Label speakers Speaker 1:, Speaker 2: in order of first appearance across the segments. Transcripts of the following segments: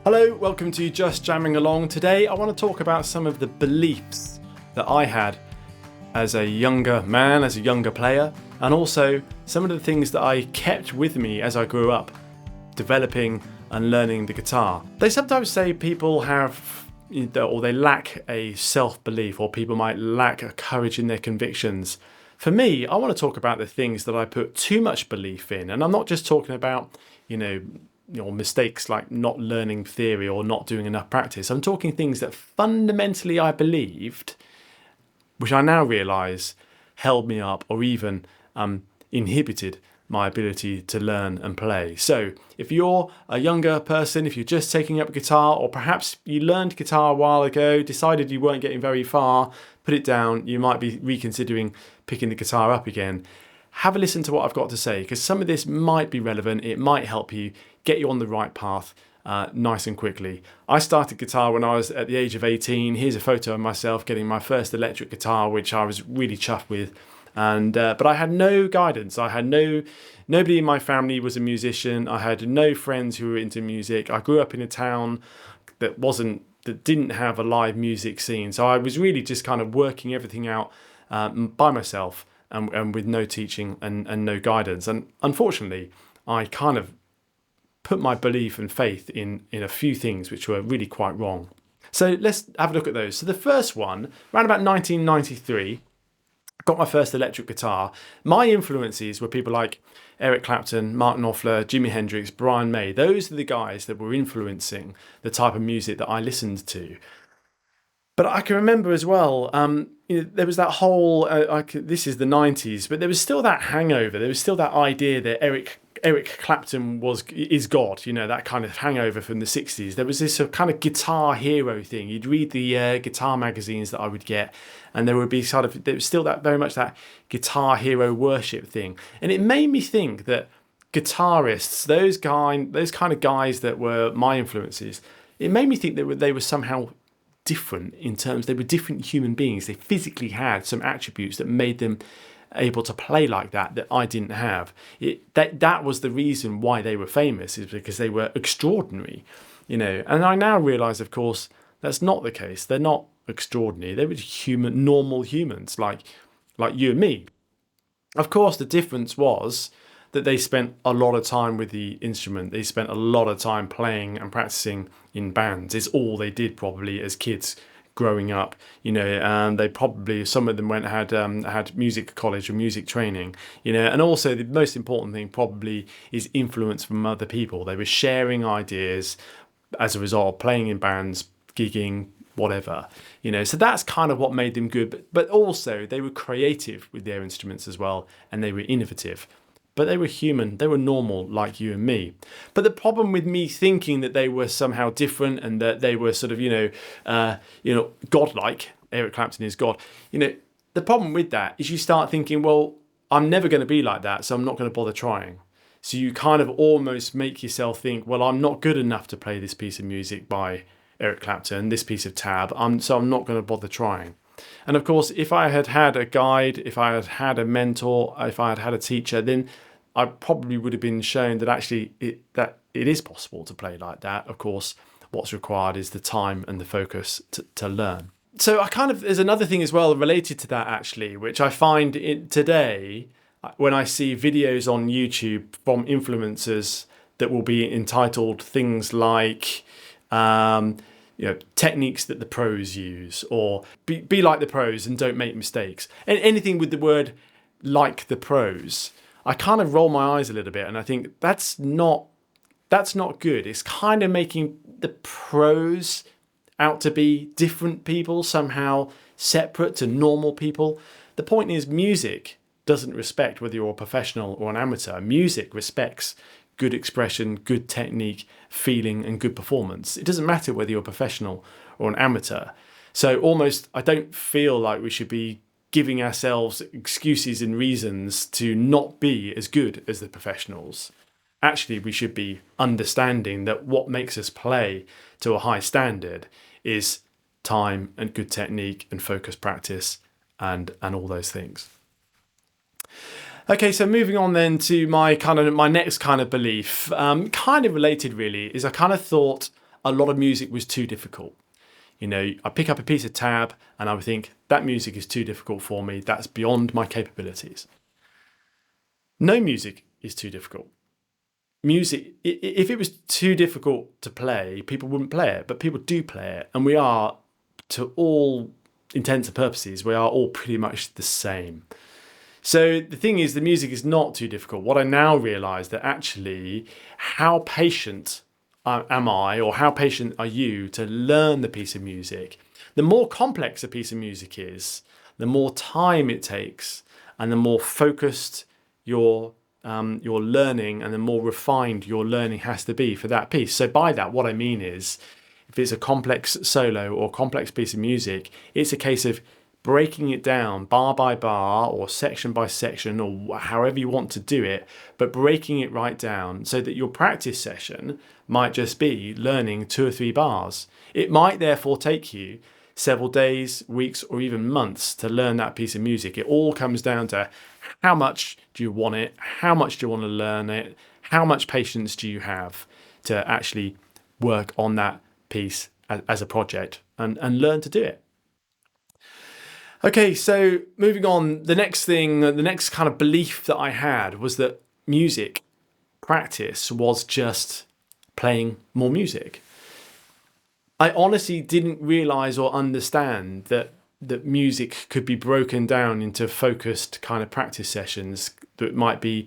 Speaker 1: Hello, welcome to Just Jamming Along. Today I want to talk about some of the beliefs that I had as a younger man, as a younger player, and also some of the things that I kept with me as I grew up, developing and learning the guitar. They sometimes say people have, or they lack a self-belief, or people might lack a courage in their convictions. For me, I want to talk about the things that I put too much belief in, and I'm not just talking about, mistakes like not learning theory or not doing enough practice. I'm talking things that fundamentally I believed, which I now realise held me up or even inhibited my ability to learn and play. So if you're a younger person, if you're just taking up guitar, or perhaps you learned guitar a while ago, decided you weren't getting very far, put it down, you might be reconsidering picking the guitar up again. Have a listen to what I've got to say, because some of this might be relevant. It might help you get you on the right path nice and quickly. I started guitar when I was at the age of 18. Here's a photo of myself getting my first electric guitar, which I was really chuffed with. But I had no guidance. I had nobody in my family was a musician. I had no friends who were into music. I grew up in a town that didn't have a live music scene. So I was really just kind of working everything out by myself. And with no teaching and no guidance. And unfortunately, I kind of put my belief and faith in a few things which were really quite wrong. So let's have a look at those. So the first one, around about 1993, I got my first electric guitar. My influences were people like Eric Clapton, Martin Knopfler, Jimi Hendrix, Brian May. Those are the guys that were influencing the type of music that I listened to. But I can remember as well, there was that whole, this is the 90s, but there was still that hangover. There was still that idea that Eric Clapton is God, that kind of hangover from the 60s. There was this sort of kind of guitar hero thing. You'd read the guitar magazines that I would get, and there was still that very much that guitar hero worship thing. And it made me think that guitarists, those kind of guys that were my influences, it made me think that they were somehow different in terms they were different human beings. They physically had some attributes that made them able to play like that I didn't have. That was the reason why they were famous, is because they were extraordinary, And I now realise, of course, that's not the case. They're not extraordinary. They were normal humans like you and me. Of course, the difference was that they spent a lot of time with the instrument. They spent a lot of time playing and practicing in bands. It's all they did probably as kids growing up. They probably, some of them had music college or music training. And also the most important thing probably is influence from other people. They were sharing ideas as a result of playing in bands, gigging, whatever. So that's kind of what made them good. But also they were creative with their instruments as well, and they were innovative. But they were human, they were normal like you and me. But the problem with me thinking that they were somehow different and that they were sort of, godlike, Eric Clapton is God, the problem with that is you start thinking, well, I'm never going to be like that, so I'm not going to bother trying. So you kind of almost make yourself think, well, I'm not good enough to play this piece of music by Eric Clapton, this piece of tab, so I'm not going to bother trying. And of course, if I had had a guide, if I had had a mentor, if I had had a teacher, then I probably would have been shown that actually it is possible to play like that. Of course, what's required is the time and the focus to learn. So there's another thing as well related to that actually, which I find today when I see videos on YouTube from influencers that will be entitled things like, techniques that the pros use, or be like the pros and don't make mistakes. And anything with the word like the pros, I kind of roll my eyes a little bit and I think that's not good. It's kind of making the pros out to be different people, somehow separate to normal people. The point is, music doesn't respect whether you're a professional or an amateur. Music respects good expression, good technique, feeling, and good performance. It doesn't matter whether you're a professional or an amateur. So almost, I don't feel like we should be giving ourselves excuses and reasons to not be as good as the professionals. Actually, we should be understanding that what makes us play to a high standard is time and good technique and focused practice and all those things. Okay, so moving on then to my next kind of belief, kind of related really, is I kind of thought a lot of music was too difficult. You know, I pick up a piece of tab and I would think that music is too difficult for me. That's beyond my capabilities. No music is too difficult. Music, if it was too difficult to play, people wouldn't play it, but people do play it. And we are, to all intents and purposes, we are all pretty much the same. So the thing is, the music is not too difficult. What I now realise that actually, how patient am I, or how patient are you to learn the piece of music? The more complex a piece of music is, the more time it takes, and the more focused your learning and the more refined your learning has to be for that piece. So by that, what I mean is, if it's a complex solo or complex piece of music, it's a case of breaking it down bar by bar or section by section or however you want to do it, but breaking it right down so that your practice session might just be learning 2 or 3 bars. It might therefore take you several days, weeks, or even months to learn that piece of music. It all comes down to how much do you want it, how much do you want to learn it, how much patience do you have to actually work on that piece as a project and learn to do it. Okay, so moving on, the next kind of belief that I had was that music practice was just playing more music. I honestly didn't realise or understand that music could be broken down into focused kind of practice sessions that might be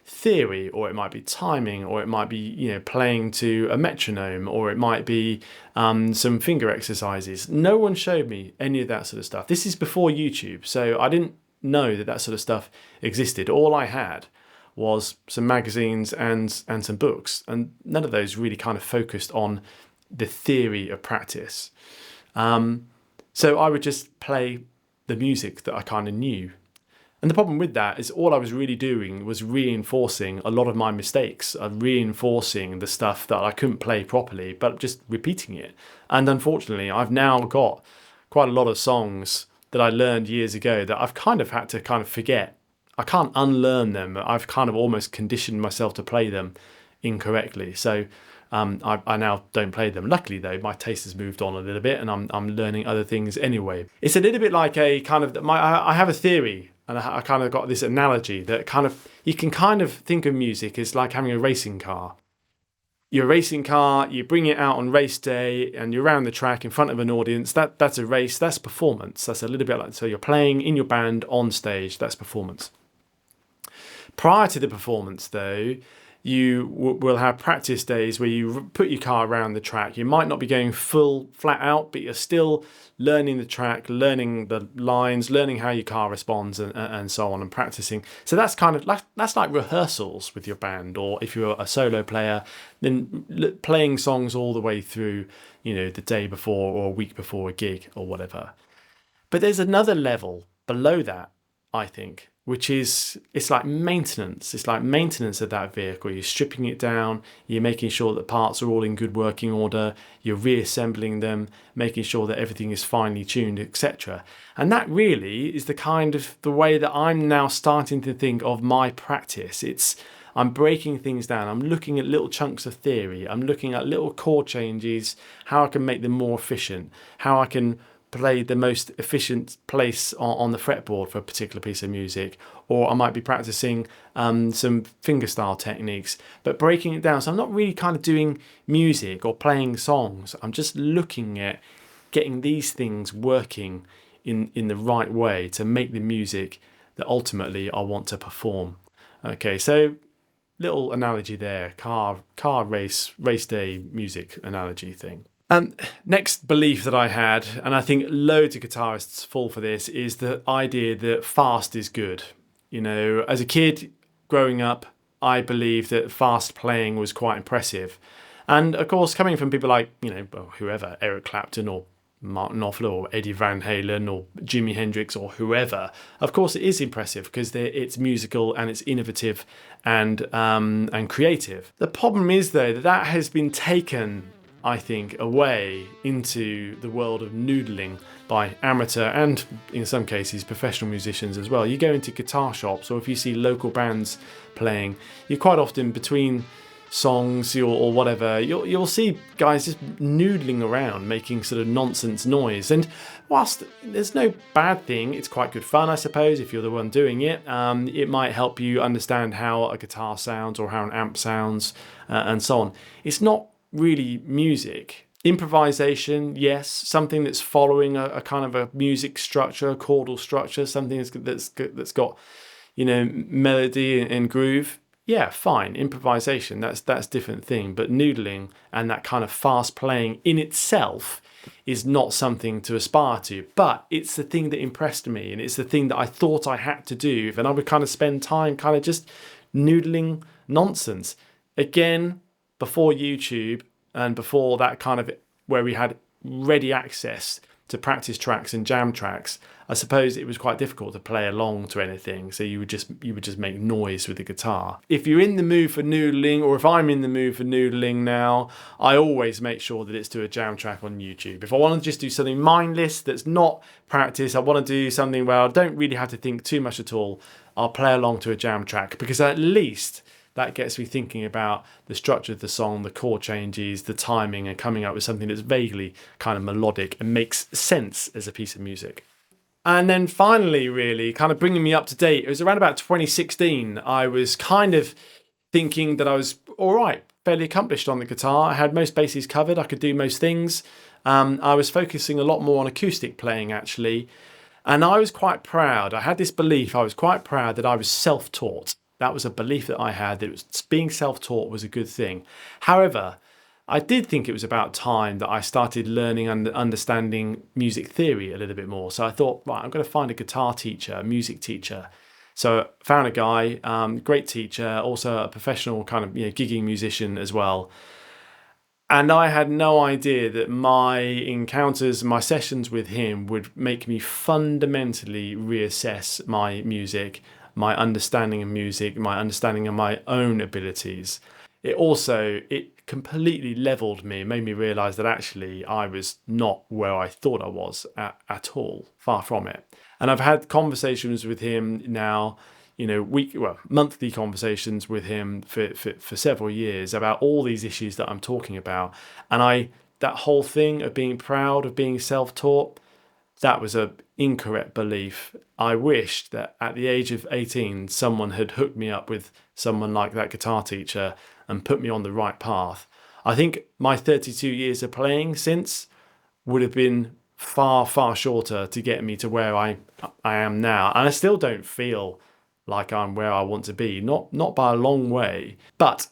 Speaker 1: theory, or it might be timing, or it might be, you know, playing to a metronome, or it might be some finger exercises. No one showed me any of that sort of stuff. This is before YouTube, so I didn't know that sort of stuff existed. All I had was some magazines and some books, and none of those really kind of focused on the theory of practice. So I would just play the music that I kind of knew. And the problem with that is all I was really doing was reinforcing a lot of my mistakes, reinforcing the stuff that I couldn't play properly, but just repeating it. And unfortunately, I've now got quite a lot of songs that I learned years ago that I've kind of had to kind of forget. I can't unlearn them. I've kind of almost conditioned myself to play them incorrectly. So I now don't play them. Luckily, though, my taste has moved on a little bit, and I'm learning other things anyway. It's a little bit like a kind of I have a theory, and I kind of got this analogy that kind of you can kind of think of music as like having a racing car. Your racing car, you bring it out on race day, and you're around the track in front of an audience. That's a race. That's performance. That's a little bit like, so you're playing in your band on stage. That's performance. Prior to the performance, though, you will have practice days where you put your car around the track. You might not be going full flat out, but you're still learning the track, learning the lines, learning how your car responds, and so on, and practicing. So that's kind of that's like rehearsals with your band, or if you're a solo player, then playing songs all the way through, you know, the day before or a week before a gig or whatever. But there's another level below that, I think, which is, it's like maintenance. It's like maintenance of that vehicle. You're stripping it down, you're making sure that parts are all in good working order, you're reassembling them, making sure that everything is finely tuned, etc. And that really is the kind of the way that I'm now starting to think of my practice. I'm breaking things down. I'm looking at little chunks of theory. I'm looking at little chord changes, how I can make them more efficient, how I can play the most efficient place on the fretboard for a particular piece of music, or I might be practicing some fingerstyle techniques, but breaking it down. So I'm not really kind of doing music or playing songs. I'm just looking at getting these things working in the right way to make the music that ultimately I want to perform. Okay, so little analogy there, car race day music analogy thing. Next belief that I had, and I think loads of guitarists fall for this, is the idea that fast is good. You know, as a kid growing up, I believed that fast playing was quite impressive. And of course, coming from people like, you know, whoever, Eric Clapton or Martin Knopfler or Eddie Van Halen or Jimi Hendrix or whoever, of course it is impressive because it's musical and it's innovative and creative. The problem is, though, that has been taken, I think, away into the world of noodling by amateur and, in some cases, professional musicians as well. You go into guitar shops, or if you see local bands playing, you're quite often between songs or whatever, you'll see guys just noodling around making sort of nonsense noise. And whilst there's no bad thing, it's quite good fun, I suppose, if you're the one doing it. It might help you understand how a guitar sounds or how an amp sounds and so on. It's not really music. Improvisation, yes, something that's following a kind of a music structure, a chordal structure, something that's got, melody and groove. Yeah, fine. Improvisation, that's a different thing. But noodling and that kind of fast playing in itself is not something to aspire to. But it's the thing that impressed me, and it's the thing that I thought I had to do. And I would kind of spend time kind of just noodling nonsense. Again, before YouTube and before that kind of where we had ready access to practice tracks and jam tracks, I suppose it was quite difficult to play along to anything. So you would just make noise with the guitar. If you're in the mood for noodling, or if I'm in the mood for noodling now, I always make sure that it's to a jam track on YouTube. If I want to just do something mindless that's not practice, I want to do something where I don't really have to think too much at all, I'll play along to a jam track, because at least that gets me thinking about the structure of the song, the chord changes, the timing, and coming up with something that's vaguely kind of melodic and makes sense as a piece of music. And then finally, really, kind of bringing me up to date, it was around about 2016, I was kind of thinking that I was all right, fairly accomplished on the guitar. I had most bases covered, I could do most things. I was focusing a lot more on acoustic playing, actually. And I was quite proud. I had this belief, I was quite proud that I was self-taught. That was a belief that I had, that being self-taught was a good thing. However, I did think it was about time that I started learning and understanding music theory a little bit more. So I thought, right, I'm going to find a guitar teacher, a music teacher. So I found a guy, great teacher, also a professional kind of gigging musician as well. And I had no idea that my encounters, my sessions with him would make me fundamentally reassess my music, my understanding of music, my understanding of my own abilities. It completely leveled me, made me realise that actually I was not where I thought I was at all, far from it. And I've had conversations with him now, monthly conversations with him for several years about all these issues that I'm talking about. And that whole thing of being proud of being self-taught, that was an incorrect belief. I wished that at the age of 18, someone had hooked me up with someone like that guitar teacher and put me on the right path. I think my 32 years of playing since would have been far, far shorter to get me to where I am now. And I still don't feel like I'm where I want to be, not by a long way. But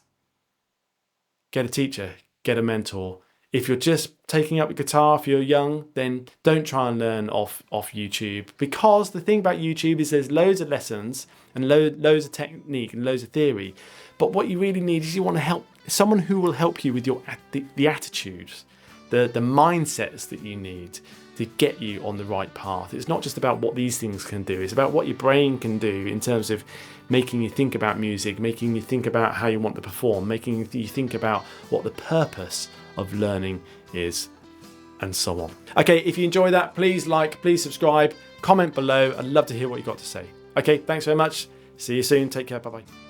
Speaker 1: get a teacher, get a mentor. If you're just taking up a guitar, if you're young, then don't try and learn off YouTube, because the thing about YouTube is there's loads of lessons and loads of technique and loads of theory. But what you really need is you want to help someone who will help you with the attitudes, the mindsets that you need to get you on the right path. It's not just about what these things can do, it's about what your brain can do in terms of making you think about music, making you think about how you want to perform, making you think about what the purpose of learning is, and so on. Okay, if you enjoy that, please like, please subscribe, comment below. I'd love to hear what you've got to say. Okay, thanks very much. See you soon. Take care. Bye-bye.